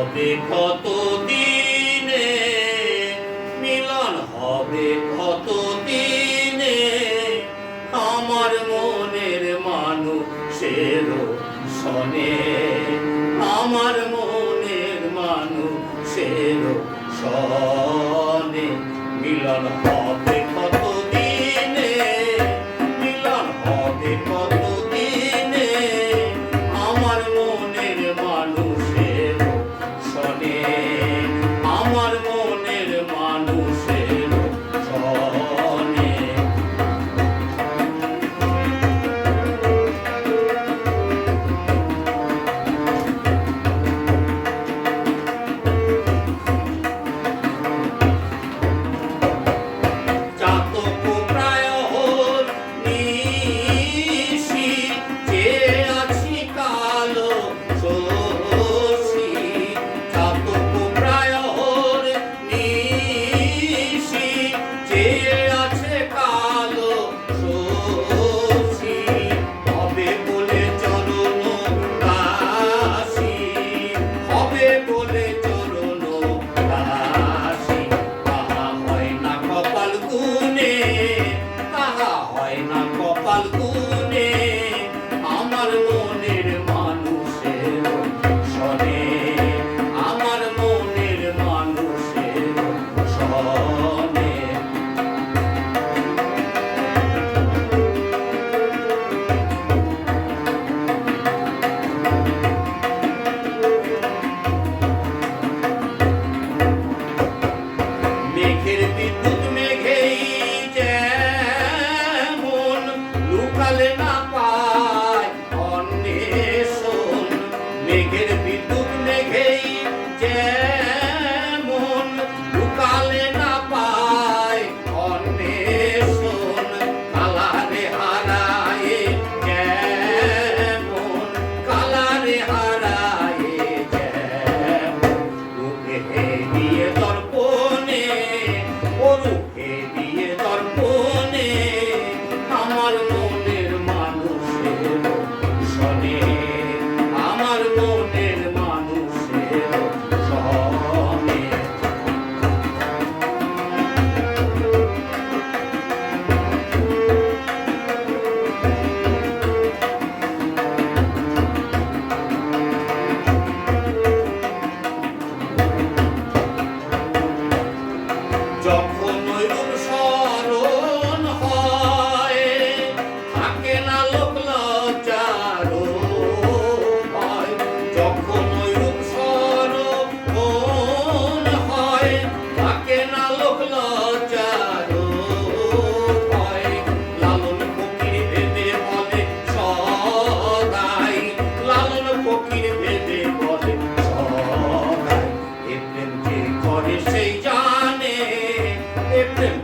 হবে কত দিনে, মিলন হবে কত দিনে, আমার মনের মানুষের সনে, আমার মনের মানুষের সনে। মিলন হবে কত দিনে, মিলন হবে কত দিনে, আমার মনের মানুষের সনে, আমার মনের মানুষের সনে। আমার মনের মানুষের সনে, আমার মনের মানুষের সনে। মেঘের বিদ্যুৎ মেঘেই যেমন লুকালে না পায় অন্বেষণ, মেঘের বিদ্যুৎ মেঘেই যেমন লুকালে না পায় অন্বেষণ, কালারে হারায় যেমন, কালারে হারায় যেমন, রূপে দিয়ে দর্পণে, ও রূপে দিয়ে দর্পণে, আমার মনের মানুষের সনে, আমার মনের মানুষের সনে। যখন ওই রূপ স্মরণ হয়, থাকে না লোক লজ্জার ভয়। যখন ওই রূপ স্মরণ হয়, থাকে না লোক লজ্জার ভয়। লালন ফকির ভেবে বলে সদাই, লালন ফকির ভেবে বলে সদাই, এ প্রেম যে করে সেই জানে, এ প্রেম